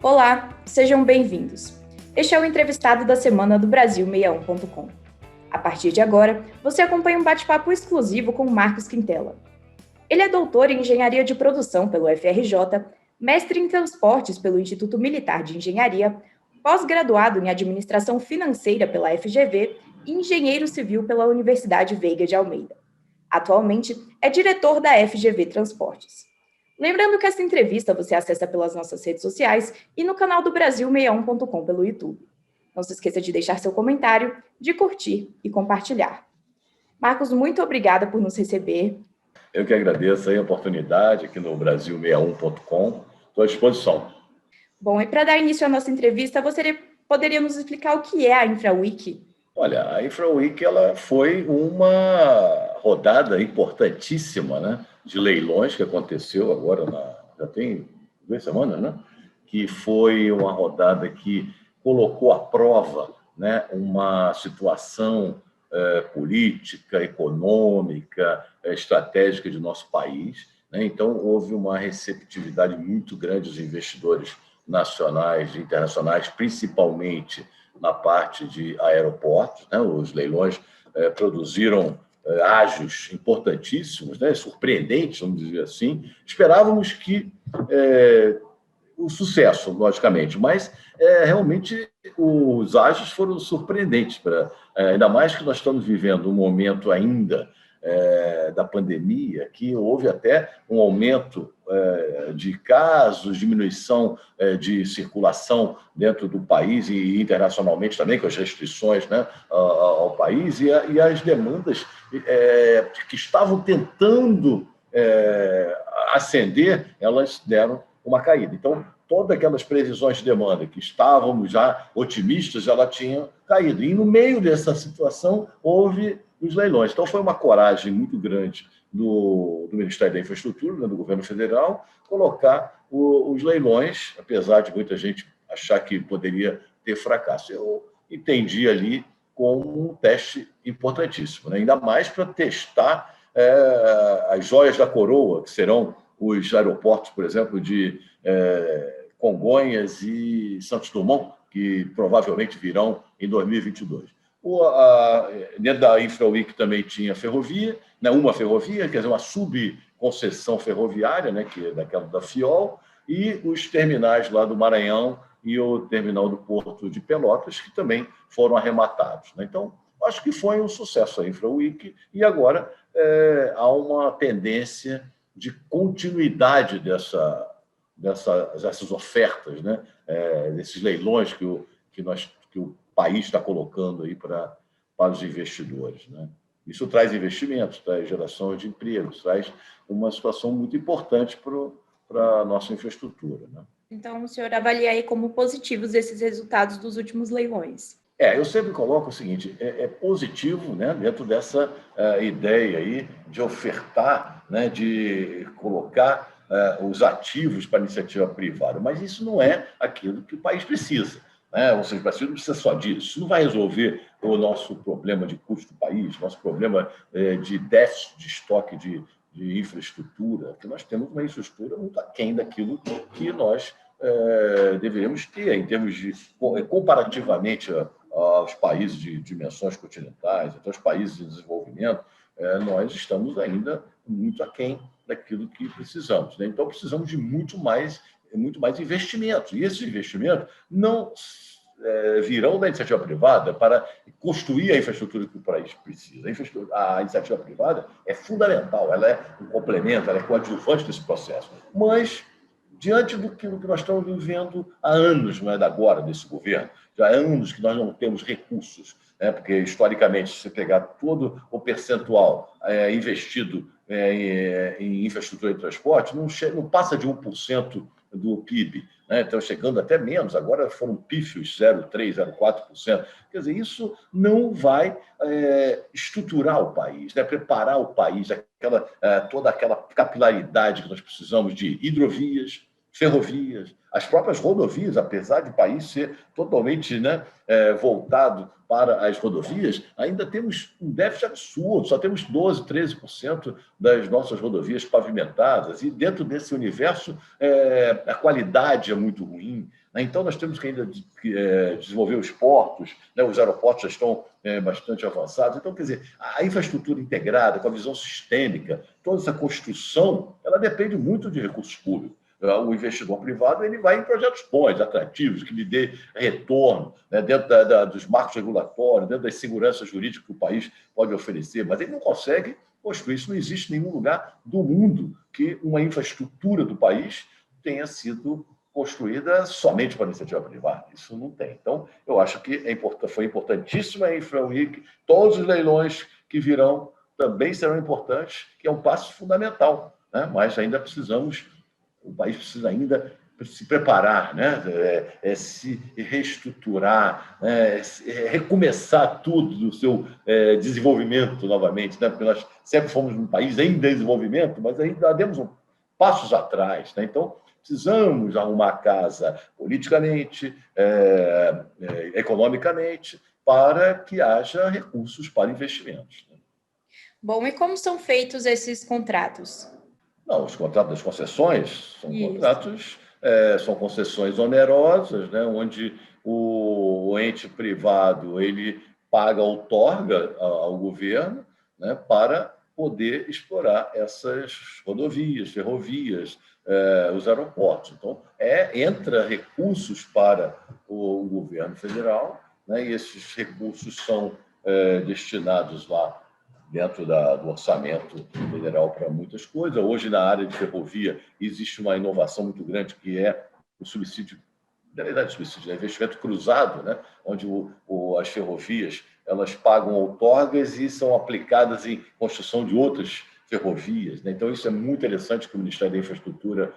Olá, sejam bem-vindos. Este é o entrevistado da semana do Brasil61.com. A partir de agora, você acompanha um bate-papo exclusivo com o Marcos Quintela. Ele é doutor em Engenharia de Produção pelo FRJ, mestre em Transportes pelo Instituto Militar de Engenharia, pós-graduado em Administração Financeira pela FGV e engenheiro civil pela Universidade Veiga de Almeida. Atualmente, é diretor da FGV Transportes. Lembrando que essa entrevista você acessa pelas nossas redes sociais e no canal do Brasil61.com pelo YouTube. Não se esqueça de deixar seu comentário, de curtir e compartilhar. Marcos, muito obrigada por nos receber. Eu que agradeço a oportunidade aqui no Brasil61.com. Estou à disposição. Bom, e para dar início à nossa entrevista, você poderia nos explicar o que é a InfraWeek? Olha, a InfraWeek ela foi uma rodada importantíssima, né, de leilões que aconteceu agora, já tem 2 semanas, né? Que foi uma rodada que colocou à prova, né, uma situação política, econômica, estratégica de nosso país, né? Então, houve uma receptividade muito grande dos investidores nacionais e internacionais, principalmente na parte de aeroportos, né? Os leilões produziram ágios importantíssimos, né? Surpreendentes, vamos dizer assim. Esperávamos que o sucesso, logicamente, mas realmente os ágios foram surpreendentes, ainda mais que nós estamos vivendo um momento ainda da pandemia, que houve até um aumento de casos, diminuição de circulação dentro do país e internacionalmente também, com as restrições, né, ao país, e as demandas que estavam tentando ascender, elas deram uma caída. Então, todas aquelas previsões de demanda que estávamos já otimistas, ela tinha caído. E no meio dessa situação, houve os leilões. Então, foi uma coragem muito grande do Ministério da Infraestrutura, né, do governo federal, colocar os leilões, apesar de muita gente achar que poderia ter fracasso. Eu entendi ali como um teste importantíssimo, né? Ainda mais para testar as joias da coroa, que serão os aeroportos, por exemplo, de Congonhas e Santos Dumont, que provavelmente virão em 2022. Dentro da InfraWeek também tinha ferrovia, né, uma ferrovia, quer dizer, uma subconcessão ferroviária, né, que é daquela da FIOL, e os terminais lá do Maranhão e o terminal do Porto de Pelotas, que também foram arrematados, né? Então, acho que foi um sucesso a InfraWeek, e agora há uma tendência de continuidade dessas ofertas, né? Desses leilões que o país está colocando aí para os investidores, né? Isso traz investimentos, traz geração de empregos, traz uma situação muito importante para a nossa infraestrutura, né? Então, o senhor avalia aí como positivos esses resultados dos últimos leilões? Eu sempre coloco o seguinte, é positivo, né, dentro dessa ideia aí de ofertar, né, de colocar os ativos para a iniciativa privada, mas isso não é aquilo que o país precisa, né? Ou seja, o Brasil não precisa só disso. Isso não vai resolver o nosso problema de custo do país, nosso problema de déficit de estoque de infraestrutura, porque nós temos uma infraestrutura muito aquém daquilo que nós deveríamos ter, em termos de, comparativamente aos países de dimensões continentais, até os países de desenvolvimento, nós estamos ainda muito aquém daquilo que precisamos, né? Então, precisamos de muito mais investimentos. E esses investimentos não virão da iniciativa privada para construir a infraestrutura que o país precisa. A iniciativa privada é fundamental, ela é um complemento, ela é coadjuvante desse processo. Mas, diante do que nós estamos vivendo há anos, não é de agora, desse governo, já há anos que nós não temos recursos, né? Porque, historicamente, se você pegar todo o percentual investido em infraestrutura e transporte, não passa de 1% do PIB, né? Então, chegando até menos, agora foram pífios 0,3%, 0,4%. Quer dizer, isso não vai estruturar o país, né? Preparar o país, toda aquela capilaridade que nós precisamos de hidrovias, ferrovias, as próprias rodovias, apesar de o país ser totalmente, né, voltado para as rodovias, ainda temos um déficit absurdo, só temos 12%, 13% das nossas rodovias pavimentadas, e dentro desse universo a qualidade é muito ruim, né? Então, nós temos que ainda desenvolver os portos, né? Os aeroportos já estão bastante avançados. Então, quer dizer, a infraestrutura integrada, com a visão sistêmica, toda essa construção, ela depende muito de recursos públicos. O investidor privado ele vai em projetos bons, atrativos, que lhe dê retorno, né, dentro dos marcos regulatórios, dentro das seguranças jurídicas que o país pode oferecer, mas ele não consegue construir. Isso não existe em nenhum lugar do mundo que uma infraestrutura do país tenha sido construída somente para iniciativa privada. Isso não tem. Então, eu acho que foi importantíssima a InfraWeek, todos os leilões que virão também serão importantes, que é um passo fundamental, né? Mas ainda o país precisa ainda se preparar, né? Se reestruturar, né? Recomeçar tudo do seu desenvolvimento novamente, né? Porque nós sempre fomos um país em desenvolvimento, mas ainda demos passos atrás, né? Então, precisamos arrumar a casa politicamente, economicamente, para que haja recursos para investimentos. Bom, e como são feitos esses contratos? Não, os contratos das concessões são contratos, são concessões onerosas, né, onde o ente privado ele paga, outorga ao governo, né, para poder explorar essas rodovias, ferrovias, os aeroportos. Então, entra recursos para o governo federal, né, e esses recursos são destinados lá dentro do orçamento federal para muitas coisas. Hoje, na área de ferrovia, existe uma inovação muito grande, que é o subsídio, na verdade, subsídio, investimento cruzado, né? Onde as ferrovias elas pagam outorgas e são aplicadas em construção de outras ferrovias, né? Então, isso é muito interessante que o Ministério da Infraestrutura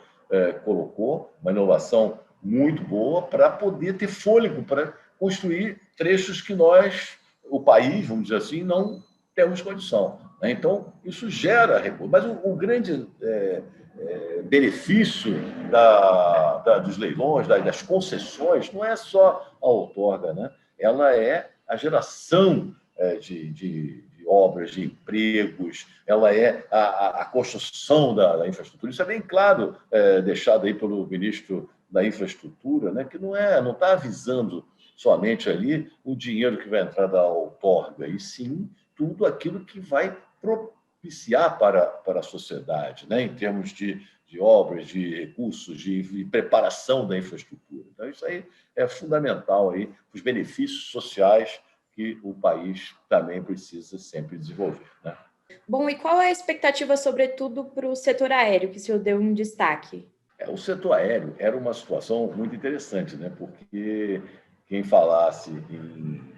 colocou, uma inovação muito boa para poder ter fôlego para construir trechos que o país, vamos dizer assim, não temos condição, né? Então, isso gera recurso. Mas o grande benefício dos leilões, das concessões, não é só a outorga, né? Ela é a geração de obras, de empregos, ela é a construção da infraestrutura. Isso é bem claro, deixado aí pelo ministro da Infraestrutura, né? Que não está avisando somente ali o dinheiro que vai entrar da outorga, e sim tudo aquilo que vai propiciar para a sociedade, né? Em termos de obras, de recursos, de preparação da infraestrutura. Então, isso aí é fundamental aí, os benefícios sociais que o país também precisa sempre desenvolver, né? Bom, e qual é a expectativa, sobretudo, para o setor aéreo, que o senhor deu um destaque? O setor aéreo era uma situação muito interessante, né? Porque quem falasse em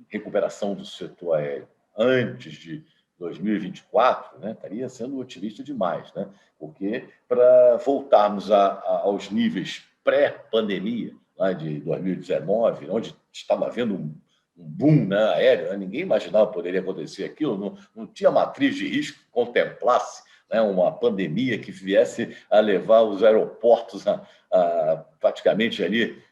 recuperação do setor aéreo antes de 2024, né, estaria sendo otimista demais, né? Porque para voltarmos aos níveis pré-pandemia, lá de 2019, onde estava havendo um boom, né, aéreo, né? Ninguém imaginava que poderia acontecer aquilo, não tinha matriz de risco que contemplasse, né, uma pandemia que viesse a levar os aeroportos praticamente ali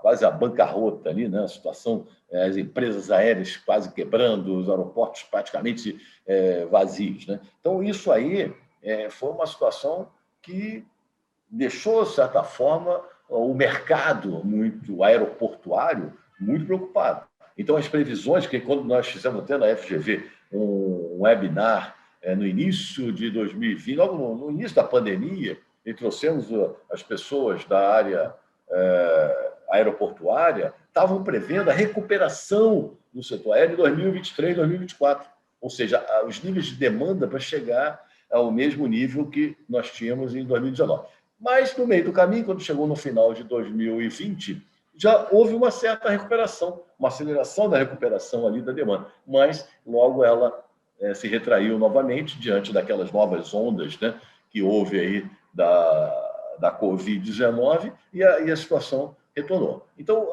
quase a bancarrota ali, né? A situação, as empresas aéreas quase quebrando, os aeroportos praticamente vazios, né? Então, isso aí foi uma situação que deixou, de certa forma, o mercado aeroportuário muito preocupado. Então, as previsões, que quando nós fizemos até na FGV um webinar no início de 2020, logo no início da pandemia, e trouxemos as pessoas da área aeroportuária, estavam prevendo a recuperação do setor aéreo em 2023, 2024. Ou seja, os níveis de demanda para chegar ao mesmo nível que nós tínhamos em 2019. Mas, no meio do caminho, quando chegou no final de 2020, já houve uma certa recuperação, uma aceleração da recuperação ali da demanda. Mas, logo, ela se retraiu novamente diante daquelas novas ondas, né, que houve aí da Covid-19 e a situação retornou. Então,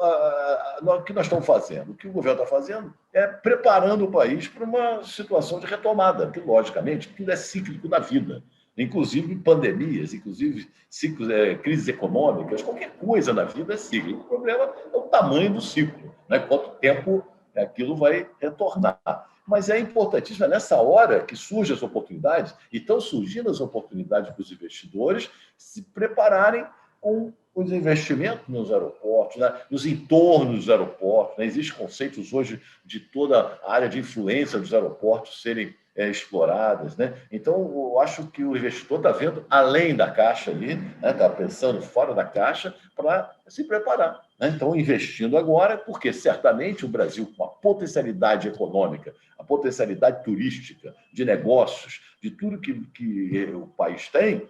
o que nós estamos fazendo? O que o governo está fazendo é preparando o país para uma situação de retomada, que, logicamente, tudo é cíclico na vida, inclusive pandemias, inclusive ciclos, crises econômicas, qualquer coisa na vida é cíclico. O problema é o tamanho do ciclo, né? Quanto tempo aquilo vai retornar. Mas é importantíssimo, é nessa hora que surgem as oportunidades, e estão surgindo as oportunidades para os investidores se prepararem com os investimentos nos aeroportos, né? Nos entornos dos aeroportos. Né? Existem conceitos hoje de toda a área de influência dos aeroportos serem exploradas. Né? Então, eu acho que o investidor está vendo além da caixa ali, está, né? Pensando fora da caixa para se preparar. Né? Então, investindo agora, porque certamente o Brasil, com a potencialidade econômica, a potencialidade turística, de negócios, de tudo que o país tem,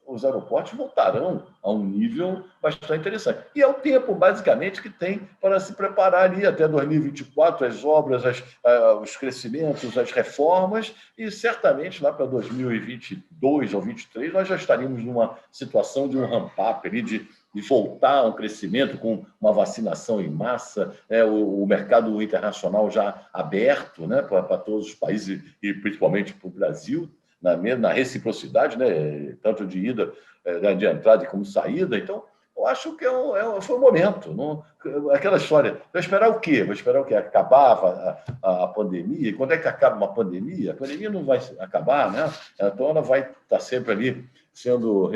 os aeroportos voltarão a um nível bastante interessante. E é o tempo, basicamente, que tem para se preparar ali até 2024, as obras, os crescimentos, as reformas, e certamente lá para 2022 ou 2023 nós já estaríamos numa situação de um ramp-up ali, de voltar a um crescimento com uma vacinação em massa, o mercado internacional já aberto, né, para todos os países e principalmente para o Brasil, na reciprocidade, né? Tanto de ida, de entrada como saída. Então, eu acho que foi um momento. Não, aquela história, vai esperar o quê? Vai esperar o quê? Acabava a pandemia? E quando é que acaba uma pandemia? A pandemia não vai acabar, né? Então, ela vai estar sempre ali sendo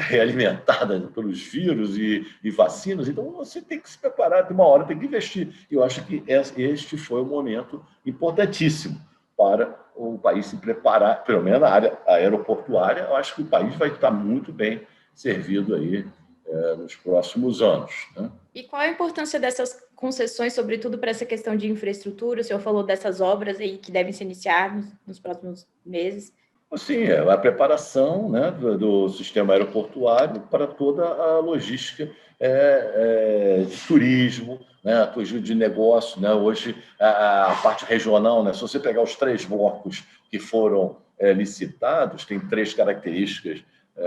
realimentada pelos vírus e vacinas. Então, você tem que se preparar, de uma hora tem que investir. E eu acho que este foi um momento importantíssimo para o país se preparar, pelo menos na área aeroportuária. Eu acho que o país vai estar muito bem servido aí nos próximos anos. Né? E qual a importância dessas concessões, sobretudo para essa questão de infraestrutura? O senhor falou dessas obras aí que devem se iniciar nos próximos meses. Sim, é a preparação, né, do sistema aeroportuário para toda a logística de turismo, né, de negócio. Né, hoje, a parte regional, né, se você pegar os 3 blocos que foram licitados, tem 3 características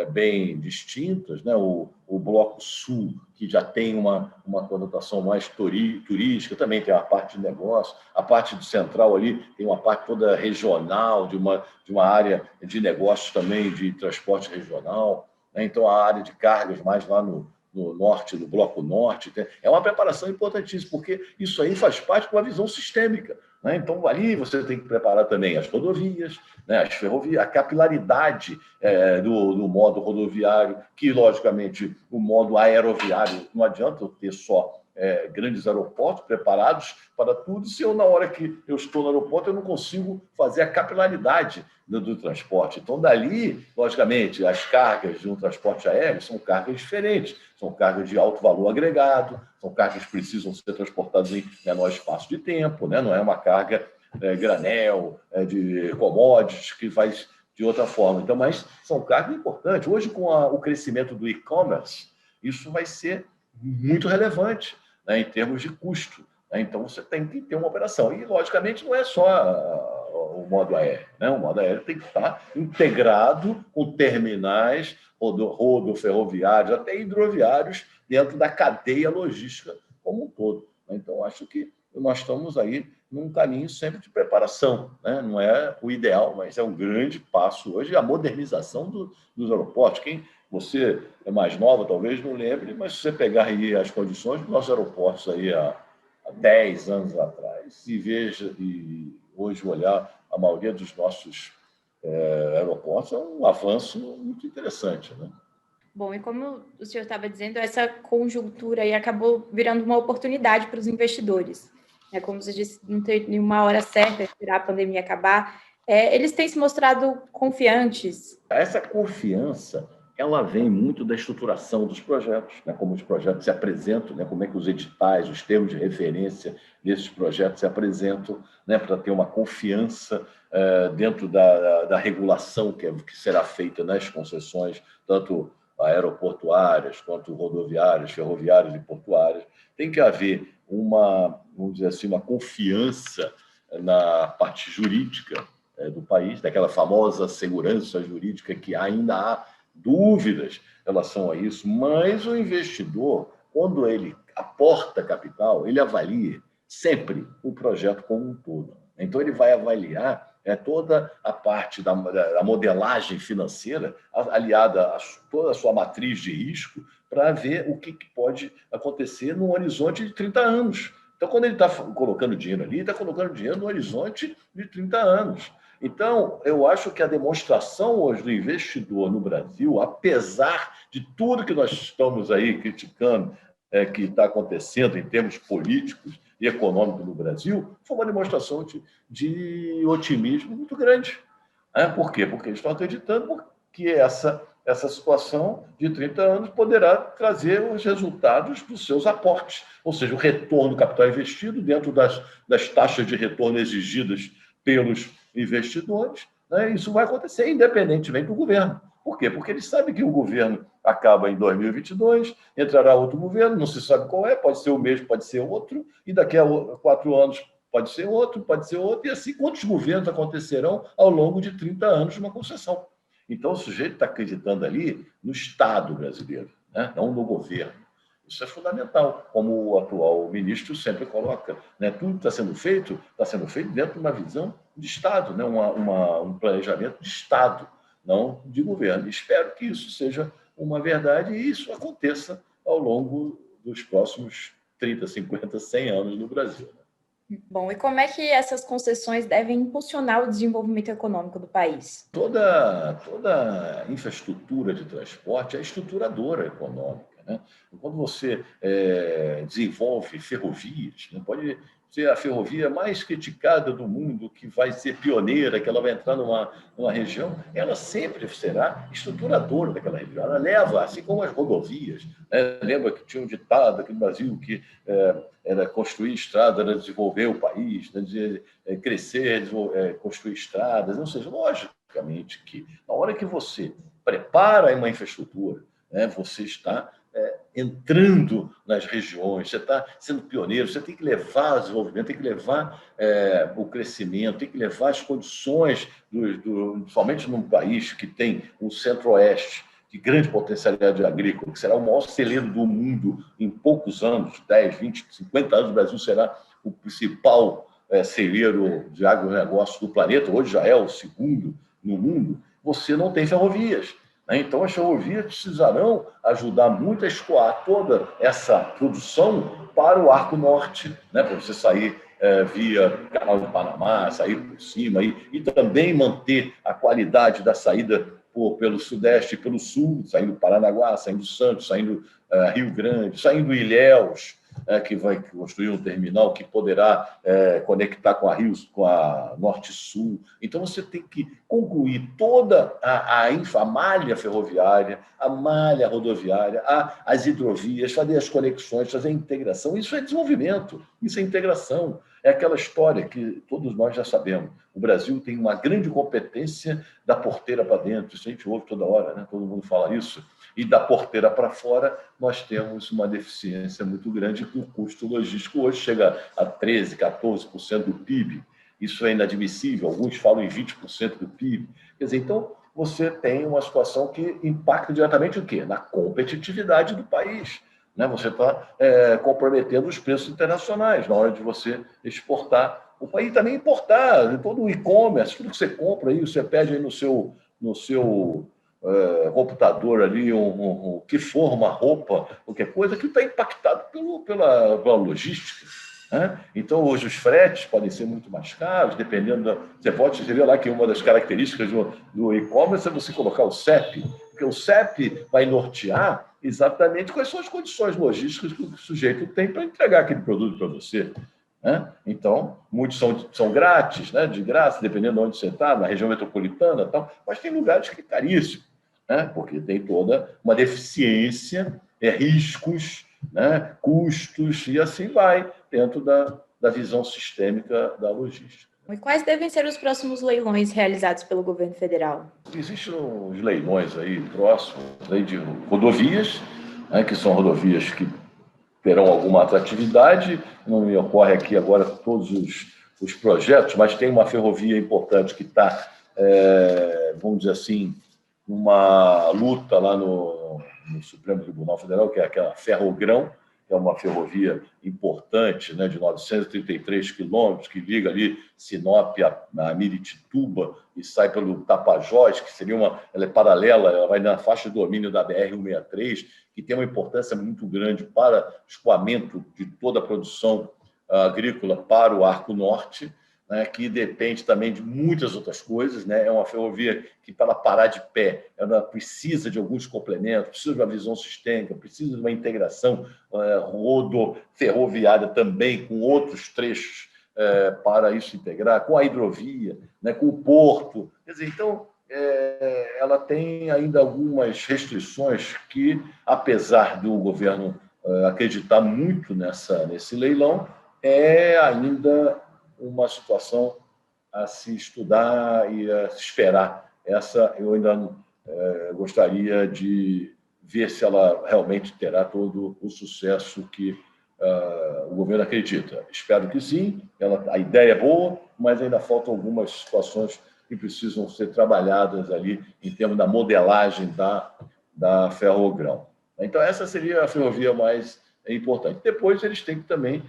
bem distintas. Né? O Bloco Sul, que já tem uma conotação mais turística, também tem uma parte de negócio. A parte do Central ali tem uma parte toda regional, de uma área de negócios também, de transporte regional. Né? Então, a área de cargas mais lá no norte, no Bloco Norte. É uma preparação importantíssima, porque isso aí faz parte de uma visão sistêmica. Né? Então, ali você tem que preparar também as rodovias, né? As ferrovias, a capilaridade do modo rodoviário, que, logicamente, o modo aeroviário, não adianta eu ter só grandes aeroportos preparados para tudo, se eu, na hora que eu estou no aeroporto, eu não consigo fazer a capilaridade do transporte. Então, dali, logicamente, as cargas de um transporte aéreo são cargas diferentes, são cargas de alto valor agregado, são cargas que precisam ser transportadas em menor espaço de tempo, né? Não é uma carga granel, de commodities, que faz de outra forma. Então, mas são cargas importantes. Hoje, com o crescimento do e-commerce, isso vai ser muito relevante, né, em termos de custo. Né? Então, você tem que ter uma operação. E, logicamente, não é só o modo aéreo. Né? O modo aéreo tem que estar integrado com terminais rodoferroviários, até hidroviários, dentro da cadeia logística como um todo. Então, acho que nós estamos aí num caminho sempre de preparação. Né? Não é o ideal, mas é um grande passo hoje, a modernização dos aeroportos. Você é mais nova, talvez não lembre, mas se você pegar aí as condições dos nossos aeroportos aí há 10 anos atrás e hoje olhar a maioria dos nossos aeroportos, é um avanço muito interessante. Né? Bom, e como o senhor estava dizendo, essa conjuntura aí acabou virando uma oportunidade para os investidores. Como você disse, não tem nenhuma hora certa, esperar a pandemia acabar. Eles têm se mostrado confiantes. Essa confiança, ela vem muito da estruturação dos projetos, né? Como os projetos se apresentam, né? Como é que os editais, os termos de referência desses projetos se apresentam, né? Para ter uma confiança dentro da regulação que será feita nas concessões, tanto aeroportuárias, quanto rodoviárias, ferroviárias e portuárias. Tem que haver vamos dizer assim, uma confiança na parte jurídica do país, daquela famosa segurança jurídica que ainda há dúvidas em relação a isso, mas o investidor, quando ele aporta capital, ele avalia sempre o projeto como um todo. Então, ele vai avaliar toda a parte da modelagem financeira, aliada a toda a sua matriz de risco, para ver o que pode acontecer num horizonte de 30 anos. Então, quando ele está colocando dinheiro ali, ele está colocando dinheiro no horizonte de 30 anos. Então, eu acho que a demonstração hoje do investidor no Brasil, apesar de tudo que nós estamos aí criticando, que está acontecendo em termos políticos e econômicos no Brasil, foi uma demonstração de otimismo muito grande. Por quê? Porque eles estão acreditando que essa situação de 30 anos poderá trazer os resultados dos seus aportes, ou seja, o retorno do capital investido dentro das taxas de retorno exigidas pelos investidores. Né? Isso vai acontecer independentemente do governo. Por quê? Porque eles sabem que o governo acaba em 2022, entrará outro governo, não se sabe qual é, pode ser o mesmo, pode ser outro, e daqui a 4 anos pode ser outro, e assim quantos governos acontecerão ao longo de 30 anos de uma concessão. Então, o sujeito está acreditando ali no Estado brasileiro, né? Não no governo. Isso é fundamental, como o atual ministro sempre coloca. Né? Tudo que está sendo feito dentro de uma visão de Estado, né? Um planejamento de Estado, não de governo. Espero que isso seja uma verdade e isso aconteça ao longo dos próximos 30, 50, 100 anos no Brasil. Bom, e como é que essas concessões devem impulsionar o desenvolvimento econômico do país? Toda infraestrutura de transporte é estruturadora econômica. Né? Quando você desenvolve ferrovias, né? Pode ser a ferrovia mais criticada do mundo, que vai ser pioneira, que ela vai entrar numa região, ela sempre será estruturadora daquela região. Ela leva, assim como as rodovias. Né? Lembra que tinha um ditado aqui no Brasil que era construir estrada, era desenvolver o país, né? Crescer, construir estradas, ou seja, logicamente que na hora que você prepara uma infraestrutura, né, você está entrando nas regiões, você está sendo pioneiro, você tem que levar o desenvolvimento, tem que levar o crescimento, tem que levar as condições, principalmente num país que tem um centro-oeste de grande potencialidade agrícola, que será o maior celeiro do mundo em poucos anos, 10, 20, 50 anos, o Brasil será o principal celeiro de agronegócio do planeta, hoje já é o segundo no mundo, você não tem ferrovias. Né? Então, as ferrovias precisarão ajudar muito a escoar toda essa produção para o Arco Norte, né? Para você sair via Canal do Panamá, sair por cima e também manter a qualidade da saída pelo Sudeste e pelo Sul, saindo Paranaguá, saindo Santos, saindo Rio Grande, saindo Ilhéus, que vai construir um terminal que poderá conectar com a Norte-Sul. Então, você tem que concluir toda a malha ferroviária, a malha rodoviária, as hidrovias, fazer as conexões, fazer a integração. Isso é desenvolvimento, isso é integração. É aquela história que todos nós já sabemos. O Brasil tem uma grande competência da porteira para dentro, isso a gente ouve toda hora, né? Todo mundo fala isso. E da porteira para fora, nós temos uma deficiência muito grande, que o custo logístico hoje chega a 13%, 14% do PIB. Isso é inadmissível, alguns falam em 20% do PIB. Quer dizer, então, você tem uma situação que impacta diretamente o quê? Na competitividade do país. Né? Você está comprometendo os preços internacionais na hora de você exportar. O país também importar, todo o e-commerce, tudo que você compra aí, você pede aí no seu computador ali, que for uma roupa, qualquer coisa, que está impactado pela logística. Né? Então, hoje os fretes podem ser muito mais caros, dependendo Você vê lá que uma das características do e-commerce é você colocar o CEP, porque o CEP vai nortear exatamente quais são as condições logísticas que o sujeito tem para entregar aquele produto para você. Né? Então, muitos são grátis, né? De graça, dependendo de onde você está, na região metropolitana, tal, mas tem lugares que é caríssimo, né? Porque tem toda uma deficiência, riscos, né? Custos, e assim vai, dentro da visão sistêmica da logística. E quais devem ser os próximos leilões realizados pelo governo federal? Existem os leilões aí próximos aí de rodovias, né? Que são rodovias que terão alguma atratividade. Não me ocorre aqui agora todos os projetos, mas tem uma ferrovia importante que está, vamos dizer assim, numa luta lá no Supremo Tribunal Federal, que é aquela Ferrogrão, que é uma ferrovia importante, né, de 933 quilômetros, que liga ali Sinop a Miritituba e sai pelo Tapajós, que seria ela é paralela, ela vai na faixa de domínio da BR-163, que tem uma importância muito grande para o escoamento de toda a produção agrícola para o Arco Norte. né, que depende também de muitas outras coisas, né? É uma ferrovia que, para ela parar de pé, ela precisa de alguns complementos, precisa de uma visão sistêmica, precisa de uma integração rodo-ferroviária também com outros trechos para isso integrar, com a hidrovia, né, com o porto. Quer dizer, então, ela tem ainda algumas restrições que, apesar do governo acreditar muito nesse leilão, é ainda uma situação a se estudar e a se esperar. Essa eu ainda gostaria de ver se ela realmente terá todo o sucesso que o governo acredita. Espero que sim, a ideia é boa, mas ainda faltam algumas situações que precisam ser trabalhadas ali em termos da modelagem da Ferrogrão. Então, essa seria a ferrovia mais importante. Depois, eles têm que também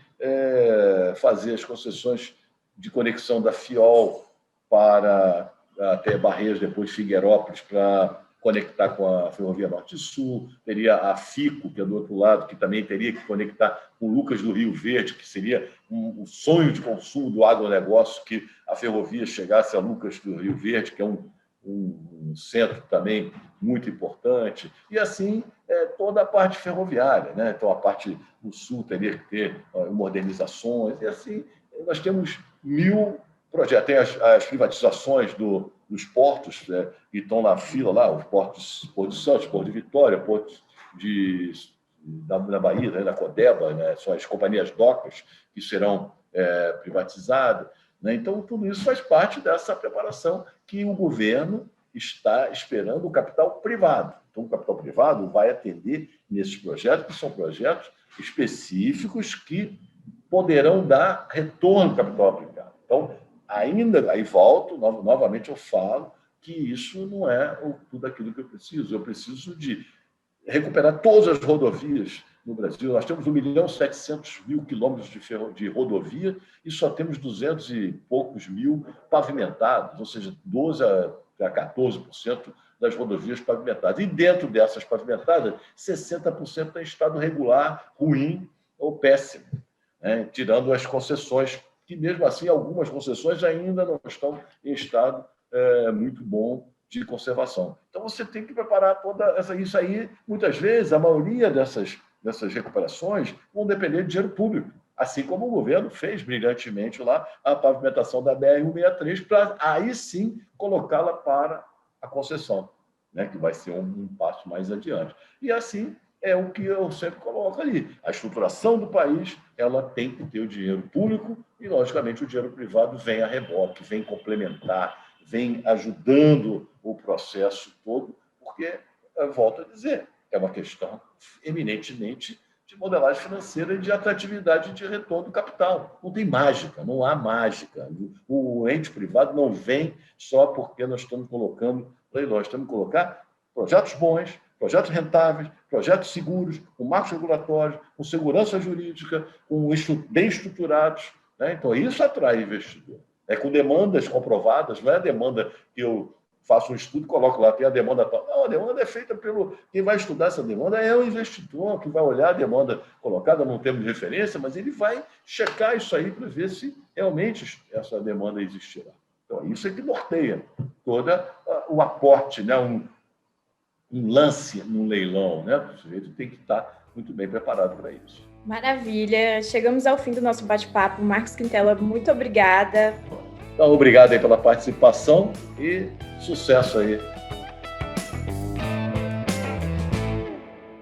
fazer as concessões de conexão da FIOL para até Barreiras, depois Figueirópolis, para conectar com a Ferrovia Norte e Sul. Teria a FICO, que é do outro lado, que também teria que conectar com Lucas do Rio Verde, que seria um sonho de consumo do agronegócio, que a ferrovia chegasse a Lucas do Rio Verde, que é um centro também muito importante. E assim, toda a parte ferroviária, né? Então, a parte do Sul teria que ter modernizações. E assim, nós temos 1000 projetos. Tem as privatizações dos portos, né, que estão na fila lá, os portos Porto de Santos, Porto de Vitória, Porto da Bahia, né, da Codeba, né, são as companhias docas que serão privatizadas. Né? Então, tudo isso faz parte dessa preparação que o governo está esperando o capital privado. Então, o capital privado vai atender nesses projetos, que são projetos específicos que poderão dar retorno ao capital aplicado. Então, ainda, aí volto, novamente eu falo, que isso não é tudo aquilo que eu preciso. Eu preciso de recuperar todas as rodovias no Brasil. Nós temos 1.700.000 quilômetros de rodovia e só temos 200 e poucos mil pavimentados, ou seja, 12% a 14% das rodovias pavimentadas. E dentro dessas pavimentadas, 60% está em estado regular, ruim ou péssimo, né? Tirando as concessões, que mesmo assim algumas concessões ainda não estão em estado muito bom de conservação. Então, você tem que preparar isso aí. Muitas vezes, a maioria dessas recuperações vão depender de dinheiro público, assim como o governo fez brilhantemente lá a pavimentação da BR-163, para aí sim colocá-la para a concessão, né, que vai ser um passo mais adiante. E assim é o que eu sempre coloco ali. A estruturação do país, ela tem que ter o dinheiro público e, logicamente, o dinheiro privado vem a reboque, vem complementar, vem ajudando o processo todo, porque, volto a dizer, é uma questão eminentemente de modelagem financeira e de atratividade de retorno do capital. Não tem mágica, não há mágica. O ente privado não vem só porque nós estamos colocando leilões, temos que colocar projetos bons, projetos rentáveis, projetos seguros, com marcos regulatórios, com segurança jurídica, bem estruturados, né? Então, isso atrai investidor. Com demandas comprovadas, não é a demanda que eu faço um estudo e coloco lá, tem a demanda tal. Não, a demanda é feita pelo... Quem vai estudar essa demanda é o investidor, que vai olhar a demanda colocada, não temos referência, mas ele vai checar isso aí para ver se realmente essa demanda existirá. Então, isso é que norteia todo o aporte, né? Um lance num leilão, né? O sujeito tem que estar muito bem preparado para isso. Maravilha! Chegamos ao fim do nosso bate-papo. Marcos Quintela, muito obrigada. Então, obrigado aí pela participação e sucesso aí